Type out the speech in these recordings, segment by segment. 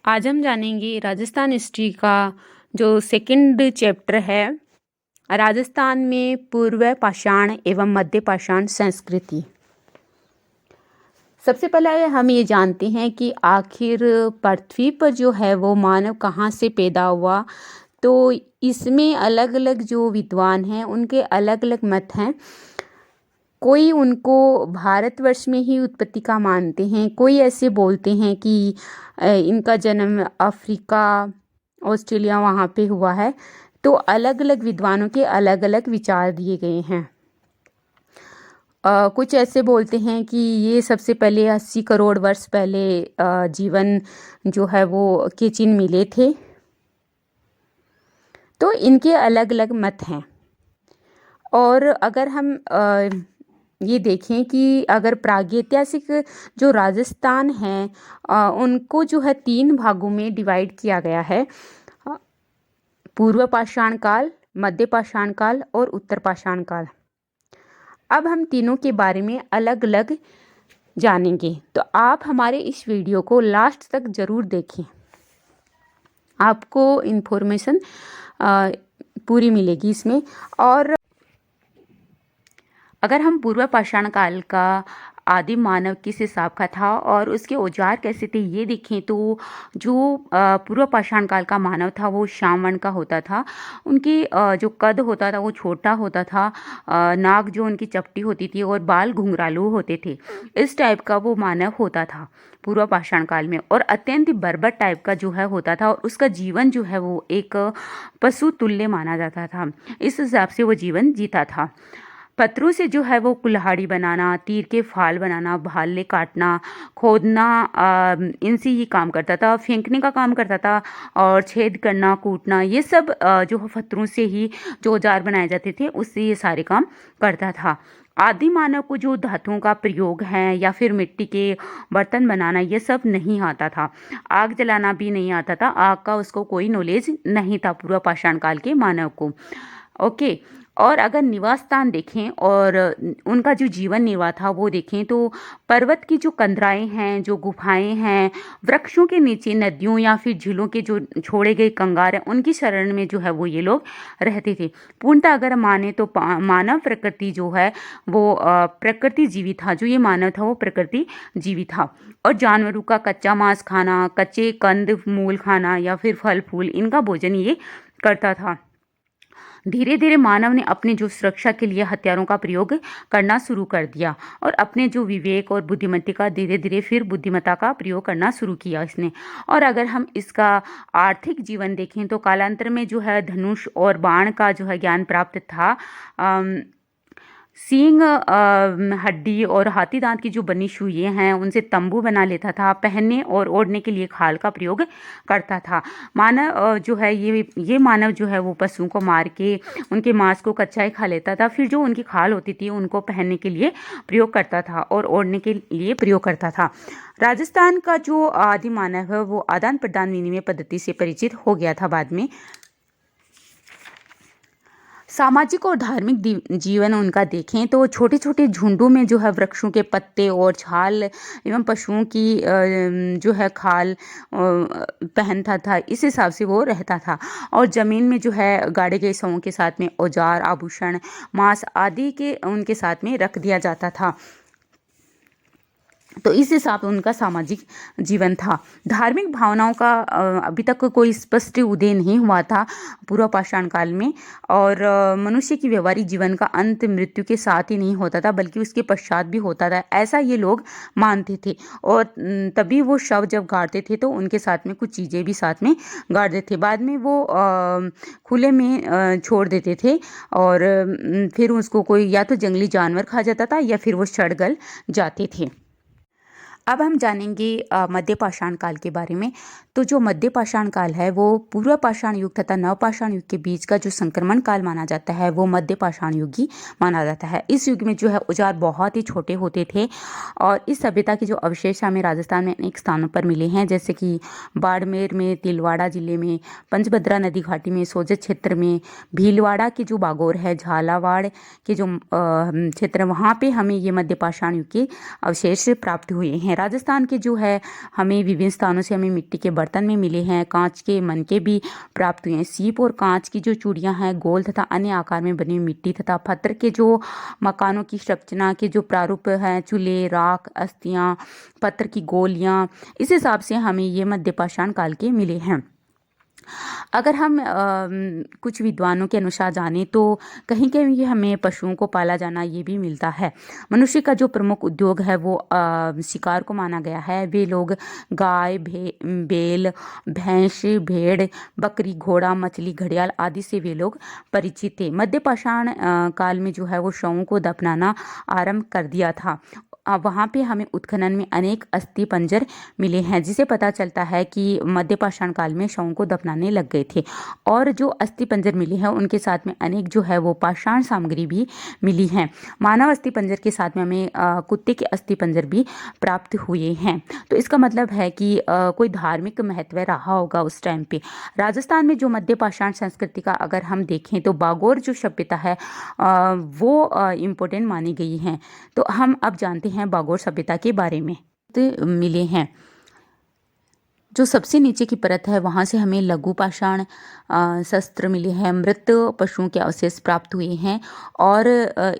आज हम जानेंगे राजस्थान हिस्ट्री का जो सेकंड चैप्टर है, राजस्थान में पूर्व पाषाण एवं मध्य पाषाण संस्कृति। सबसे पहले हम ये जानते हैं कि आखिर पृथ्वी पर जो है वो मानव कहाँ से पैदा हुआ। तो इसमें अलग अलग जो विद्वान हैं उनके अलग अलग मत हैं। कोई उनको भारतवर्ष में ही उत्पत्ति का मानते हैं, कोई ऐसे बोलते हैं कि इनका जन्म अफ्रीका, ऑस्ट्रेलिया वहाँ पे हुआ है। तो अलग अलग विद्वानों के अलग अलग विचार दिए गए हैं। कुछ ऐसे बोलते हैं कि ये सबसे पहले 80 करोड़ वर्ष पहले जीवन जो है वो के चिन्ह मिले थे। तो इनके अलग अलग मत हैं। और अगर हम ये देखें कि अगर प्रागैतिहासिक जो राजस्थान है उनको जो है 3 भागों में डिवाइड किया गया है, पूर्व पाषाण काल, मध्य पाषाण काल और उत्तर पाषाण काल। अब हम तीनों के बारे में अलग अलग जानेंगे, तो आप हमारे इस वीडियो को लास्ट तक ज़रूर देखें, आपको इन्फॉर्मेशन पूरी मिलेगी इसमें। और अगर हम पूर्व पाषाण काल का आदिम मानव किस हिसाब का था और उसके औजार कैसे थे ये देखें, तो जो पूर्व पाषाण काल का मानव था वो श्याम वर्ण का होता था। उनकी जो कद होता था वो छोटा होता था, नाक जो उनकी चपटी होती थी और बाल घुंघरालू होते थे। इस टाइप का वो मानव होता था पूर्व पाषाण काल में, और अत्यंत बर्बर टाइप का जो है होता था। और उसका जीवन जो है वो एक पशु तुल्य माना जाता था। इस हिसाब से वो जीवन जीता था। पत्थरों से जो है वो कुल्हाड़ी बनाना, तीर के फाल बनाना, भाले काटना, खोदना, इनसे ही काम करता था। फेंकने का काम करता था और छेद करना, कूटना, ये सब जो पत्थरों से ही जो औजार बनाए जाते थे उससे ये सारे काम करता था। आदि मानव को जो धातुओं का प्रयोग है या फिर मिट्टी के बर्तन बनाना ये सब नहीं आता था। आग जलाना भी नहीं आता था, आग का उसको कोई नॉलेज नहीं था पूर्व पाषाण काल के मानव को। ओके। और अगर निवास स्थान देखें और उनका जो जीवन निर्वाह था वो देखें, तो पर्वत की जो कंदराएं हैं, जो गुफाएं हैं, वृक्षों के नीचे, नदियों या फिर झीलों के जो छोड़े गए कंगार हैं उनकी शरण में जो है वो ये लोग रहते थे। पूर्णतः अगर माने तो मानव प्रकृति जो है वो प्रकृति जीवी था। जो ये मानव था वो प्रकृति जीवी था। और जानवरों का कच्चा मांस खाना, कच्चे कंद मूल खाना या फिर फल फूल, इनका भोजन ये करता था। धीरे धीरे मानव ने अपने जो सुरक्षा के लिए हथियारों का प्रयोग करना शुरू कर दिया और अपने जो विवेक और बुद्धिमत्ता का धीरे धीरे फिर बुद्धिमत्ता का प्रयोग करना शुरू किया इसने। और अगर हम इसका आर्थिक जीवन देखें तो कालांतर में जो है धनुष और बाण का जो है ज्ञान प्राप्त था। सींग, हड्डी और हाथी दांत की जो बनी सुइयां हैं उनसे तंबू बना लेता था। पहनने और ओढ़ने के लिए खाल का प्रयोग करता था। मानव जो है ये मानव जो है वो पशुओं को मार के उनके मांस को कच्चा ही खा लेता था। फिर जो उनकी खाल होती थी उनको पहनने के लिए प्रयोग करता था और ओढ़ने के लिए प्रयोग करता था। राजस्थान का जो आदि मानव है वो आदान प्रदान विनिमय पद्धति से परिचित हो गया था बाद में। सामाजिक और धार्मिक जीवन उनका देखें तो छोटे छोटे झुंडों में जो है वृक्षों के पत्ते और छाल एवं पशुओं की जो है खाल पहनता था। इस हिसाब से वो रहता था। और ज़मीन में जो है गाड़े गए शवों के साथ में औजार, आभूषण, मांस आदि के उनके साथ में रख दिया जाता था। तो इस हिसाब से उनका सामाजिक जीवन था। धार्मिक भावनाओं का अभी तक कोई स्पष्ट उदय नहीं हुआ था पूर्व पाषाण काल में। और मनुष्य की व्यवहारिक जीवन का अंत मृत्यु के साथ ही नहीं होता था बल्कि उसके पश्चात भी होता था, ऐसा ये लोग मानते थे। और तभी वो शव जब गाड़ते थे तो उनके साथ में कुछ चीज़ें भी साथ में गाड़ देते थे। बाद में वो खुले में छोड़ देते थे और फिर उसको कोई या तो जंगली जानवर खा जाता था या फिर वो सड़ गल जाते थे। अब हम जानेंगे मध्य पाषाण काल के बारे में। तो जो मध्य पाषाण काल है वो पूर्व पाषाण युग तथा नव पाषाण युग के बीच का जो संक्रमण काल माना जाता है वो मध्य पाषाण युग ही माना जाता है। इस युग में जो है औजार बहुत ही छोटे होते थे और इस सभ्यता के जो अवशेष हमें राजस्थान में अनेक स्थानों पर मिले हैं, जैसे कि बाड़मेर में, तिलवाड़ा जिले में, पंचभद्रा नदी घाटी में, सोजत क्षेत्र में, भीलवाड़ा की जो बागोर है, झालावाड़ के जो क्षेत्र, वहाँ पे हमें ये मध्य पाषाण युग के अवशेष प्राप्त हुए हैं राजस्थान के जो है हमें विभिन्न स्थानों से हमें मिट्टी के बर्तन में मिले हैं, कांच के मनके भी प्राप्त हुए हैं। सीप और कांच की जो चूड़ियां हैं, गोल तथा अन्य आकार में बनी मिट्टी तथा पत्थर के जो मकानों की संरचना के जो प्रारूप हैं, चूल्हे, राख, अस्थियां, पत्थर की गोलियां, इस हिसाब से हमें ये मध्य पाषाण काल के मिले हैं। अगर हम कुछ विद्वानों के अनुसार जाने तो कहीं कहीं हमें पशुओं को पाला जाना ये भी मिलता है। मनुष्य का जो प्रमुख उद्योग है वो शिकार को माना गया है। वे लोग गाय, बैल, भैंस, भेड़, बकरी, घोड़ा, मछली, घड़ियाल आदि से वे लोग परिचित थे। मध्य पाषाण काल में जो है वो शवों को दफनाना आरंभ कर दिया था। वहाँ पे हमें उत्खनन में अनेक अस्थि पंजर मिले हैं, जिसे पता चलता है कि मध्य पाषाण काल में शवों को दफनाने लग गए थे। और जो अस्थि पंजर मिले हैं उनके साथ में अनेक जो है वो पाषाण सामग्री भी मिली हैं। मानव अस्थि पंजर के साथ में हमें कुत्ते के अस्थि पंजर भी प्राप्त हुए हैं। तो इसका मतलब है कि कोई धार्मिक महत्व रहा होगा उस टाइम पे। राजस्थान में जो मध्य पाषाण संस्कृति का अगर हम देखें तो बागोर जो सभ्यता है वो इम्पोर्टेंट मानी गई है। तो हम अब जानते हैं बागोर सभ्यता के बारे में। तो मिले हैं जो सबसे नीचे की परत है वहाँ से हमें लघु पाषाण शस्त्र मिले हैं, मृत पशुओं के अवशेष प्राप्त हुए हैं। और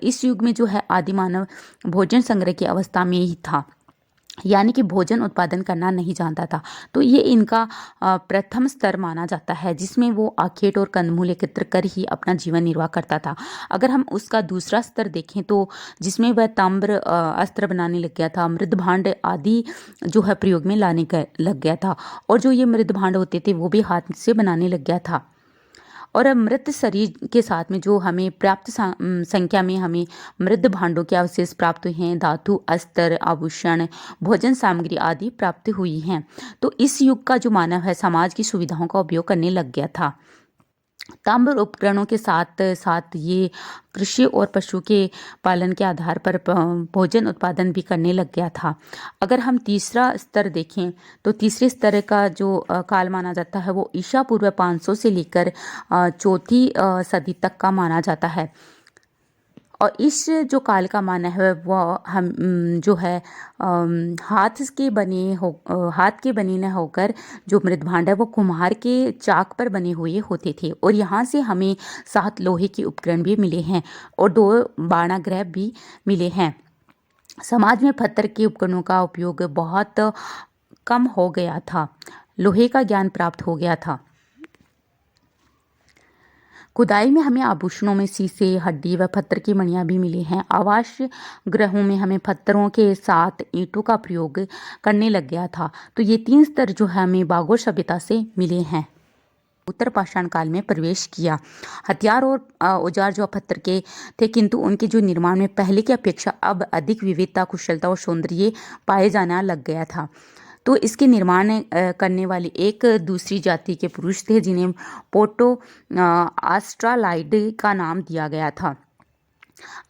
इस युग में जो है आदि मानव भोजन संग्रह की अवस्था में ही था, यानी कि भोजन उत्पादन करना नहीं जानता था। तो ये इनका प्रथम स्तर माना जाता है, जिसमें वो आखेट और कंदमूल एकत्र कर ही अपना जीवन निर्वाह करता था। अगर हम उसका दूसरा स्तर देखें तो जिसमें वह ताम्र अस्त्र बनाने लग गया था, मृद भांड आदि जो है प्रयोग में लाने लग गया था। और जो ये मृद भांड होते थे वो भी हाथ से बनाने लग गया था। और मृत शरीर के साथ में जो हमें पर्याप्त संख्या में हमें मृद भांडों के अवशेष प्राप्त हुए हैं, धातु, अस्त्र, आभूषण, भोजन सामग्री आदि प्राप्त हुई हैं। तो इस युग का जो मानव है समाज की सुविधाओं का उपयोग करने लग गया था। ताम्र उपकरणों के साथ साथ ये कृषि और पशु के पालन के आधार पर भोजन उत्पादन भी करने लग गया था। अगर हम तीसरा स्तर देखें तो तीसरे स्तर का जो काल माना जाता है वो ईसा पूर्व 500 से लेकर चौथी सदी तक का माना जाता है। और इस जो काल का माना है वो हम जो है हाथ के बने न होकर जो मृद भांड है वो कुम्हार के चाक पर बने हुए होते थे। और यहाँ से हमें 7 लोहे के उपकरण भी मिले हैं और 2 बाणाग्रह भी मिले हैं। समाज में पत्थर के उपकरणों का उपयोग बहुत कम हो गया था, लोहे का ज्ञान प्राप्त हो गया था। खुदाई में हमें आभूषणों में शीशे, हड्डी व पत्थर की मणियाँ भी मिली हैं। आवास गृहों में हमें पत्थरों के साथ ईंटों का प्रयोग करने लग गया था। तो ये 3 स्तर जो है हमें बागोर सभ्यता से मिले हैं। उत्तर पाषाण काल में प्रवेश किया। हथियार और औजार जो पत्थर के थे, किंतु उनके जो निर्माण में पहले की अपेक्षा अब अधिक विविधता, कुशलता और सौंदर्य पाए जाना लग गया था। तो इसके निर्माण करने वाली एक दूसरी जाति के पुरुष थे जिन्हें पोटो आस्ट्रालाइड का नाम दिया गया था।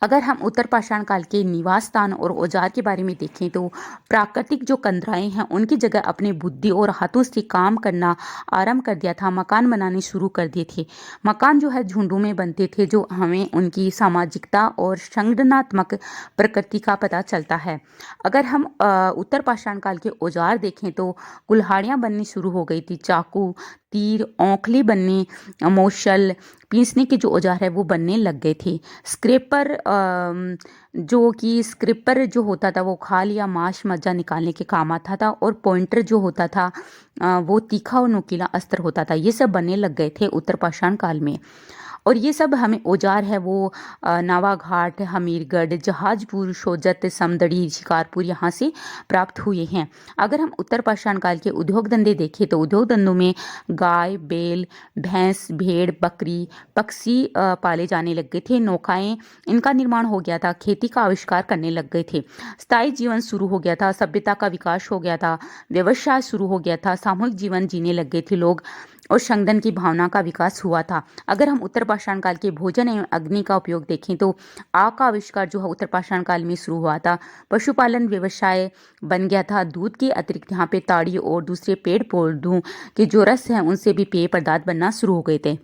अगर हम उत्तर पाषाण काल के निवास स्थान और औजार के बारे में देखें तो प्राकृतिक जो कंदराएं हैं उनकी जगह अपने बुद्धि और हाथों से काम करना आरंभ कर दिया था, मकान बनाने शुरू कर दिए थे। मकान जो है झुंडों में बनते थे, जो हमें उनकी सामाजिकता और संगठनात्मक प्रकृति का पता चलता है। अगर हम उत्तर पाषाण काल के औजार देखें तो कुल्हाड़ियाँ बननी शुरू हो गई थी, चाकू, तीर, औंखली बनने, मोशल, पीसने के जो औजार है वो बनने लग गए थे। स्क्रिपर जो होता था वो खाल या मांस मज्जा निकालने के काम आता था। और पॉइंटर जो होता था वो तीखा और नुकीला अस्त्र होता था। ये सब बनने लग गए थे उत्तर पाषाण काल में। और ये सब हमें औजार है वो नावाघाट, हमीरगढ़, जहाजपुर, सोजत, समदड़ी, शिकारपुर यहाँ से प्राप्त हुए हैं। अगर हम उत्तर पाषाण काल के उद्योग धंधे देखें तो उद्योग धंधों में गाय, बैल, भैंस, भेड़, बकरी, पक्षी पाले जाने लग गए थे। नौकाएं इनका निर्माण हो गया था। खेती का आविष्कार करने लग गए थे। स्थायी जीवन शुरू हो गया था। सभ्यता का विकास हो गया था। व्यवसाय शुरू हो गया था। सामूहिक जीवन जीने लग गए थे लोग और संगठन की भावना का विकास हुआ था। अगर हम उत्तर पाषाण काल के भोजन एवं अग्नि का उपयोग देखें तो आग का आविष्कार जो है उत्तर पाषाण काल में शुरू हुआ था। पशुपालन व्यवसाय बन गया था। दूध के अतिरिक्त यहाँ पे ताड़ी और दूसरे पेड़ पौधों के जो रस हैं उनसे भी पेय पदार्थ बनना शुरू हो गए थे।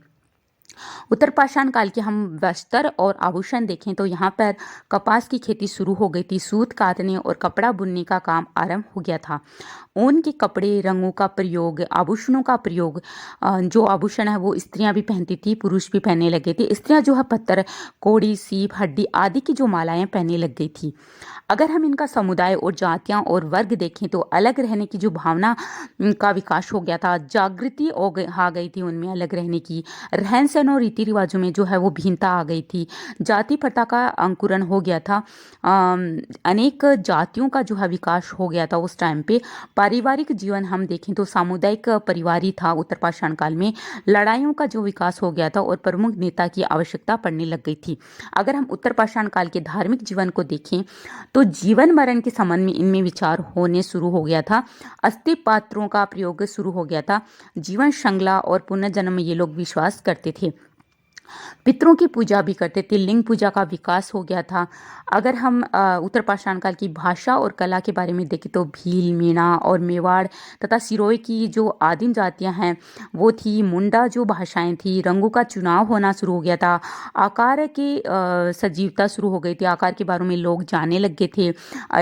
उत्तर पाषाण काल के हम वस्त्र और आभूषण देखें तो यहाँ पर कपास की खेती शुरू हो गई थी। सूत काटने और कपड़ा बुनने का काम आरंभ हो गया था। ऊन के कपड़े, रंगों का प्रयोग, आभूषणों का प्रयोग, जो आभूषण है वो स्त्रियां भी पहनती थी, पुरुष भी पहनने लगे थे। स्त्रियां जो है पत्थर, कौड़ी, सीप, हड्डी आदि की जो मालाएं पहनने लग गई थी। अगर हम इनका समुदाय और जातियां और वर्ग देखें तो अलग रहने की जो भावना का विकास हो गया था, जागृति आ गई थी उनमें अलग रहने की। रहन सहन और रीति रिवाजों में जो है वो भिन्नता आ गई थी। जाति प्रथा का अंकुरण हो गया था। अनेक जातियों का जो है विकास हो गया था उस टाइम पे। पारिवारिक जीवन हम देखें तो सामुदायिक परिवार ही था उत्तर पाषाण काल में। लड़ाइयों का जो विकास हो गया था और प्रमुख नेता की आवश्यकता पड़ने लग गई थी। अगर हम उत्तर पाषाण काल के धार्मिक जीवन को देखें तो जीवन मरण के संबंध में इनमें विचार होने शुरू हो गया था। अस्थि पात्रों का प्रयोग शुरू हो गया था। जीवन श्रृंखला और पुनर्जन्म में ये लोग विश्वास करते थे। पितरों की पूजा भी करते थे। लिंग पूजा का विकास हो गया था। अगर हम उत्तर पाषाण काल की भाषा और कला के बारे में देखें तो भील, मीणा और मेवाड़ तथा सिरोही की जो आदिम जातियां हैं वो थी। मुंडा जो भाषाएं थी। रंगों का चुनाव होना शुरू हो गया था। आकार की सजीवता शुरू हो गई थी। आकार के बारे में लोग जानने लग गए थे।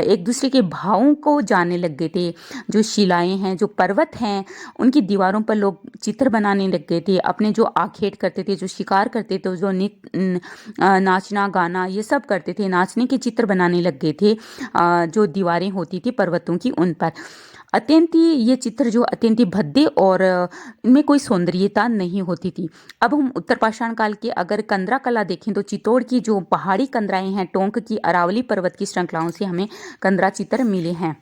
एक दूसरे के भावों को जानने लग गए थे। जो शिलाएं हैं, जो पर्वत हैं, उनकी दीवारों पर लोग चित्र बनाने लग गए थे। अपने जो आखेट करते थे, जो शिकार करते थे, जो नाचना गाना ये सब करते थे, नाचने के चित्र बनाने लग गए थे। जो दीवारें होती थी पर्वतों की उन पर अत्यंत ही ये चित्र जो अत्यंत ही भद्दे और इनमें कोई सौंदर्यता नहीं होती थी। अब हम उत्तर पाषाण काल के अगर कंदरा कला देखें तो चित्तौड़ की जो पहाड़ी कंदराएं हैं, टोंक की अरावली पर्वत की श्रृंखलाओं से हमें कंदरा चित्र मिले हैं।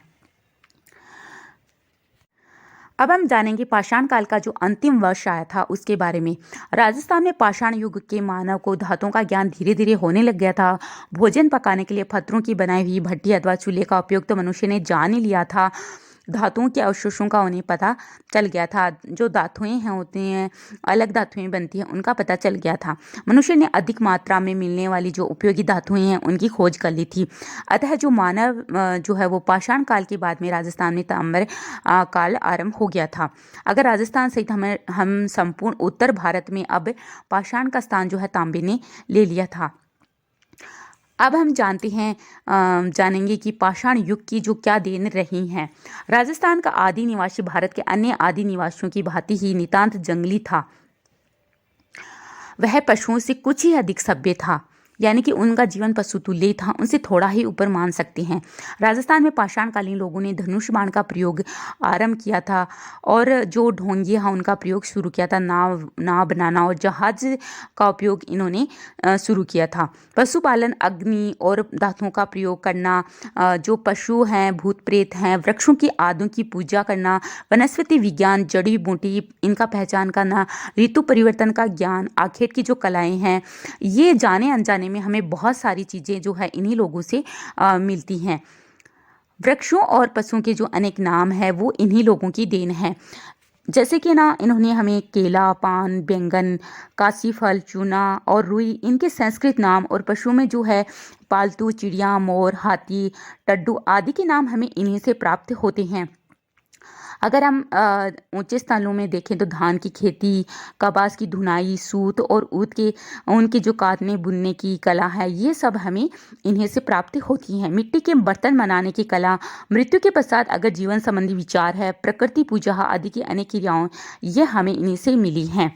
अब हम जानेंगे पाषाण काल का जो अंतिम वर्ष आया था उसके बारे में। राजस्थान में पाषाण युग के मानव को धातुओं का ज्ञान धीरे धीरे होने लग गया था। भोजन पकाने के लिए पत्थरों की बनाई हुई भट्टी अथवा चूल्हे का उपयोग तो मनुष्य ने जान ही लिया था। धातुओं के अवशेषों का उन्हें पता चल गया था। जो धातुएं हैं होती हैं, अलग धातुएं बनती हैं, उनका पता चल गया था। मनुष्य ने अधिक मात्रा में मिलने वाली जो उपयोगी धातुएं हैं उनकी खोज कर ली थी। अतः जो मानव जो है वो पाषाण काल के बाद में राजस्थान में ताम्र काल आरंभ हो गया था। अगर राजस्थान सहित हम संपूर्ण उत्तर भारत में अब पाषाण का स्थान जो है तांबे ने ले लिया था। अब हम जानेंगे कि पाषाण युग की जो क्या देन रही हैं। राजस्थान का आदि निवासी भारत के अन्य आदि निवासियों की भांति ही नितांत जंगली था। वह पशुओं से कुछ ही अधिक सभ्य था, यानी कि उनका जीवन पशु तुल्य था, उनसे थोड़ा ही ऊपर मान सकते हैं। राजस्थान में पाषाणकालीन लोगों ने धनुष बाण का प्रयोग आरंभ किया था और जो ढोंगी हैं उनका प्रयोग शुरू किया था। नाव बनाना और जहाज का उपयोग इन्होंने शुरू किया था। पशुपालन, अग्नि और धातुओं का प्रयोग करना, जो पशु हैं, भूत प्रेत हैं, वृक्षों की आदों की पूजा करना, वनस्पति विज्ञान, जड़ी बूटी इनका पहचान करना, ऋतु परिवर्तन का ज्ञान, आखेट की जो कलाएं हैं, ये जाने अनजाने में हमें बहुत सारी चीज़ें जो है इन्हीं लोगों से मिलती हैं। वृक्षों और पशुओं के जो अनेक नाम है वो इन्हीं लोगों की देन है। जैसे कि ना इन्होंने हमें केला, पान, बैंगन, काशी फल, चूना और रुई इनके संस्कृत नाम, और पशुओं में जो है पालतू चिड़िया, मोर, हाथी, टड्डू आदि के नाम हमें इन्हीं से प्राप्त होते हैं। अगर हम ऊंचे स्थानों में देखें तो धान की खेती, कपास की धुनाई, सूत और उनके जो काटने बुनने की कला है, ये सब हमें इन्हीं से प्राप्त होती हैं। मिट्टी के बर्तन बनाने की कला, मृत्यु के पश्चात अगर जीवन संबंधी विचार है, प्रकृति पूजा आदि की अनेक क्रियाओं, ये हमें इन्हीं से मिली हैं।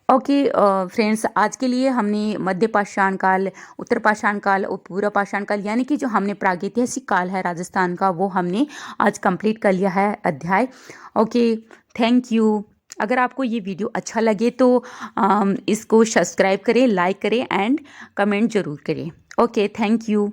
ओके फ्रेंड्स, आज के लिए हमने मध्य पाषाण काल, उत्तर पाषाण काल और पूर्व पाषाण काल, यानी कि जो हमने प्रागैतिहासिक काल है राजस्थान का, वो हमने आज कंप्लीट कर लिया है अध्याय। Okay, thank you. अगर आपको ये वीडियो अच्छा लगे तो इसको सब्सक्राइब करें, लाइक करें एंड कमेंट ज़रूर करें। Okay, thank you.